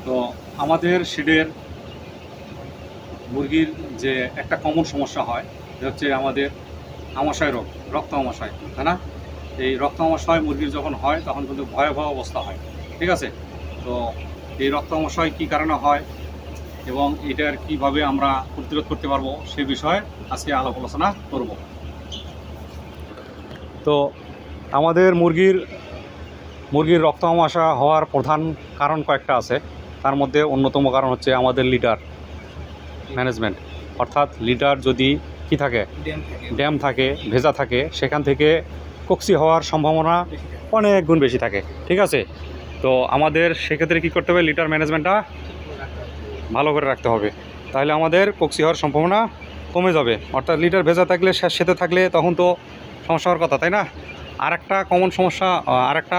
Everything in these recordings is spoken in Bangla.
তো আমাদের শিডের মুরগির যে একটা কমন সমস্যা হয় সেটা হচ্ছে আমাদের আমাশয় রোগ, রক্ত আমাশয়, তাই না? এই রক্ত আমাশয় মুরগির যখন হয় তখন কিন্তু ভয়াবহ অবস্থা হয়। ঠিক আছে? তো এই রক্ত আমাশয় কী কারণে হয় এবং এটার কিভাবে আমরা প্রতিরোধ করতে পারবো সে বিষয়ে আজকে আলাপ আলোচনা করব। তো আমাদের মুরগির রক্ত আমাশয় হওয়ার প্রধান কারণ কয়েকটা আছে। তার মধ্যে অন্যতম কারণ হচ্ছে আমাদের লিটার ম্যানেজমেন্ট, অর্থাৎ লিটার যদি কী থাকে, ড্যাম থাকে, ভেজা থাকে, সেখান থেকে কক্সি হওয়ার সম্ভাবনা অনেক গুণ বেশি থাকে। ঠিক আছে? তো আমাদের সেক্ষেত্রে কী করতে হবে, লিটার ম্যানেজমেন্টটা ভালো করে রাখতে হবে, তাহলে আমাদের কক্সি হওয়ার সম্ভাবনা কমে যাবে। অর্থাৎ লিটার ভেজা থাকলে, সেতে থাকলে তখন তো সমস্যা হওয়ার কথা, তাই না? আরেকটা কমন সমস্যা, আরেকটা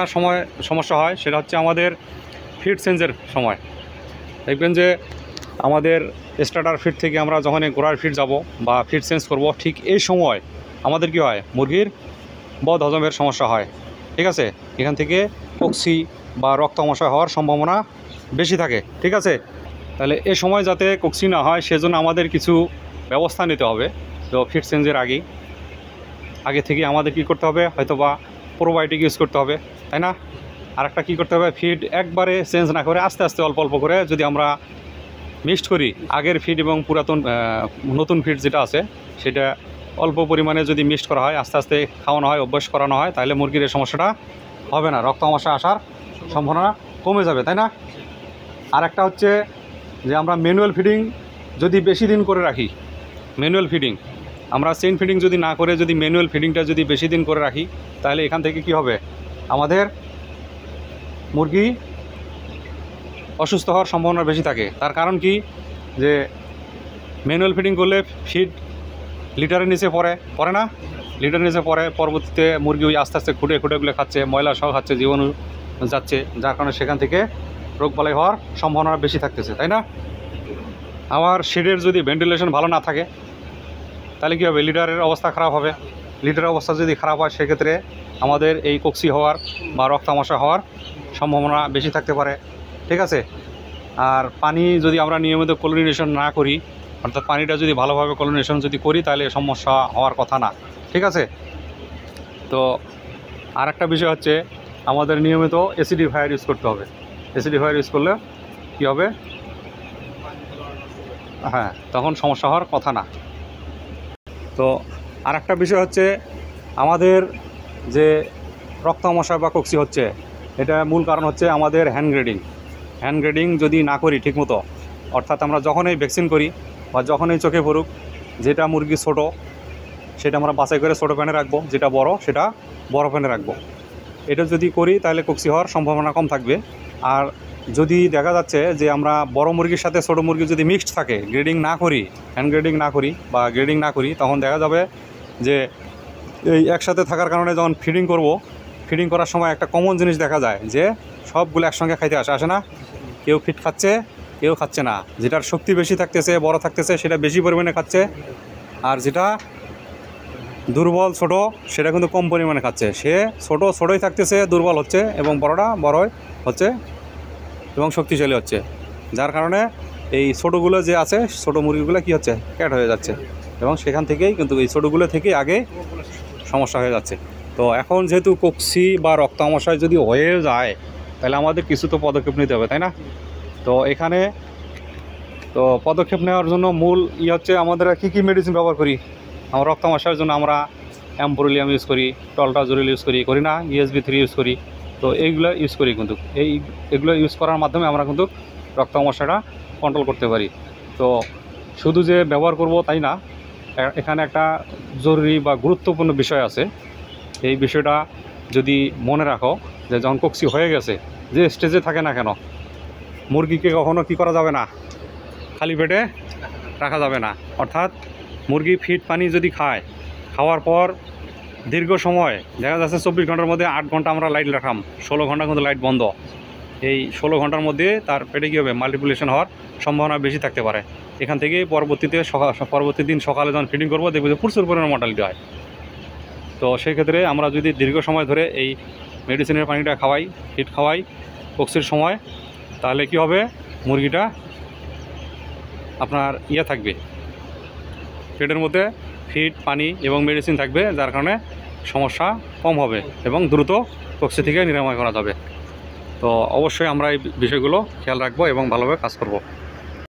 সমস্যা হয়, সেটা হচ্ছে আমাদের ফিড চেঞ্জের সময়। দেখবেন যে আমাদের স্টার্টার ফিড থেকে আমরা যখনই গোড়ার ফিড যাব বা ফিড চেঞ্জ করব, ঠিক এই সময় আমাদের কি হয়, মুরগির বদ হজমের সমস্যা হয়। ঠিক আছে? এখান থেকে কক্সি বা রক্ত আমাশয় হওয়ার সম্ভাবনা বেশি থাকে। ঠিক আছে? তাহলে এ সময় যাতে কক্সি না হয় সেজন্য আমাদের কিছু ব্যবস্থা নিতে হবে। তো ফিড চেঞ্জের আগে থেকে আমাদের কি করতে হবে, হয়তো বা প্রোবায়োটিক ইউজ করতে হবে, তাই না? আরেকটা কী করতে হবে, ফিড একবারে চেঞ্জ না করে আস্তে আস্তে অল্প অল্প করে যদি আমরা মিক্সড করি, আগের ফিড এবং নতুন ফিড যেটা আছে সেটা অল্প পরিমাণে যদি মিক্সড করা হয়, আস্তে আস্তে খাওয়ানো হয়, অভ্যাস করানো হয়, তাহলে মুরগির এই সমস্যাটা হবে না, রক্ত আমাশয় আসার সম্ভাবনা কমে যাবে, তাই না? আরেকটা হচ্ছে যে আমরা ম্যানুয়াল ফিডিং যদি বেশি দিন করে রাখি, ম্যানুয়াল ফিডিং আমরা চেইন ফিডিং যদি না করে যদি ম্যানুয়াল ফিডিংটা যদি বেশি দিন করে রাখি, তাহলে এখান থেকে কি হবে, আমাদের মুরগি অসুস্থ হওয়ার সম্ভাবনা বেশি থাকে। তার কারণ কি, যে ম্যানুয়াল ফিডিং করলে ফিড লিটারের নিচে পড়ে না, লিটারের নিচে পড়ে, পরবর্তীতে মুরগি ওই আস্তে আস্তে খুঁটেগুলো খাচ্ছে, ময়লা সহ খাচ্ছে, জীবাণু যাচ্ছে, যার কারণে সেখান থেকে রোগবালাই হওয়ার সম্ভাবনা বেশি থাকতেছে, তাই না? আবার শেডের যদি ভেন্টিলেশন ভালো না থাকে তাহলে কী হবে, লিটারের অবস্থা খারাপ হবে। লিটারের অবস্থা যদি খারাপ হয় সেক্ষেত্রে আমাদের এই কক্সি হওয়ার বা রক্ত আমাশয় হওয়ার সম্ভাবনা বেশি থাকতে পারে। ঠিক আছে? আর পানি যদি আমরা নিয়মিত ক্লোরিনেশন না করি, অর্থাৎ পানিটা যদি ভালোভাবে ক্লোরিনেশন যদি করি, তাহলে সমস্যা হওয়ার কথা না। ঠিক আছে? তো আর একটা বিষয় হচ্ছে আমাদের নিয়মিত অ্যাসিডিফায়ার ইউজ করতে হবে। অ্যাসিডিফায়ার ইউজ করলে কী হবে, হ্যাঁ, তখন সমস্যা হওয়ার কথা না। তো আর একটা বিষয় হচ্ছে আমাদের যে রক্ত আমাশয় বা কক্সি হচ্ছে, এটা মূল কারণ হচ্ছে আমাদের হ্যান্ড গ্রেডিং যদি না করি ঠিকমতো, অর্থাৎ আমরা যখনই ভ্যাকসিন করি বা যখনই চোখে পড়ুক, যেটা মুরগি ছোট সেটা আমরা বাছাই করে ছোটো প্যানে রাখবো, যেটা বড় সেটা বড় প্যানে রাখবো। এটা যদি করি তাহলে কক্সি হওয়ার সম্ভাবনা কম থাকবে। আর যদি দেখা যাচ্ছে যে আমরা বড় মুরগির সাথে ছোটো মুরগি যদি মিক্সড থাকে, গ্রেডিং না করি, হ্যান্ড গ্রেডিং না করি বা গ্রেডিং না করি, তখন দেখা যাবে যে এই একসাথে থাকার কারণে যখন ফিডিং করার সময় একটা কমন জিনিস দেখা যায় যে সবগুলো একসঙ্গে খাইতে আসে না, কেউ ফিড খাচ্ছে, কেউ খাচ্ছে না। যেটার শক্তি বেশি থাকতেছে, বড় থাকতেছে, সেটা বেশি পরিমাণে খাচ্ছে, আর যেটা দুর্বল ছোট সেটা কিন্তু কম পরিমাণে খাচ্ছে। সে ছোটোই থাকতেছে, দুর্বল হচ্ছে, এবং বড়টা বড়ই হচ্ছে এবং শক্তিশালী হচ্ছে, যার কারণে এই ছোটোগুলো যে আছে, ছোটো মুরগিগুলো কী হচ্ছে, ক্যাট হয়ে যাচ্ছে, এবং সেখান থেকেই কিন্তু এই ছোটোগুলো থেকেই আগে সমস্যা হয়ে যাচ্ছে। তো এখন যেহেতু কক্সি বা রক্ত আমাশয় যদি হয়ে যায়, তাহলে আমাদের কিছু তো পদক্ষেপ নিতে হবে, তাই না? তো এখানে তো পদক্ষেপ নেওয়ার জন্য মূল হচ্ছে আমাদের কী মেডিসিন ব্যবহার করি। আমরা রক্ত আমাশয়ের জন্য আমরা অ্যাম্পোরিলিয়াম ইউজ করি, টলটাজোরিল ইউজ করি না, ESB3 ইউজ করি। তো এইগুলো ইউজ করি, কিন্তু এগুলো ইউজ করার মাধ্যমে আমরা কিন্তু রক্ত আমাশয়টা কন্ট্রোল করতে পারি। তো শুধু যে ব্যবহার করব তাই না, এখানে একটা জরুরি বা গুরুত্বপূর্ণ বিষয় আছে। এই বিষয়টা যদি মনে রাখো, যে যখন কক্সি হয়ে গেছে, যে স্টেজে থাকে না কেন, মুরগিকে কখনো কী করা যাবে না, খালি পেটে রাখা যাবে না। অর্থাৎ মুরগি ফিড পানি যদি খাওয়ার পর দীর্ঘ সময়, দেখা যাচ্ছে 24 ঘন্টার মধ্যে 8 ঘন্টা আমরা লাইট রাখলাম, 16 ঘন্টা কিন্তু লাইট বন্ধ, এই 16 ঘন্টার মধ্যে তার পেটে কী হবে, মাল্টিপ্লিকেশন হওয়ার সম্ভাবনা বেশি থাকতে পারে। এখান থেকে পরবর্তী দিন সকালে যখন ফিডিং করবো, দেখবো যে প্রচুর পরিমাণে মর্টালিটি হয়। তো সেই ক্ষেত্রে আমরা যদি দীর্ঘ সময় ধরে এই মেডিসিনের পানিটা ফিড খাওয়াই কক্সির সময়, তাহলে কি হবে, মুরগিটা আপনার থাকবে, পেটের মধ্যে ফিড, পানি এবং মেডিসিন থাকবে, যার কারণে সমস্যা কম হবে এবং দ্রুত পক্সি থেকে নিরাময় করা যাবে। তো অবশ্যই আমরা এই বিষয়গুলো খেয়াল রাখবো এবং ভালোভাবে কাজ করব।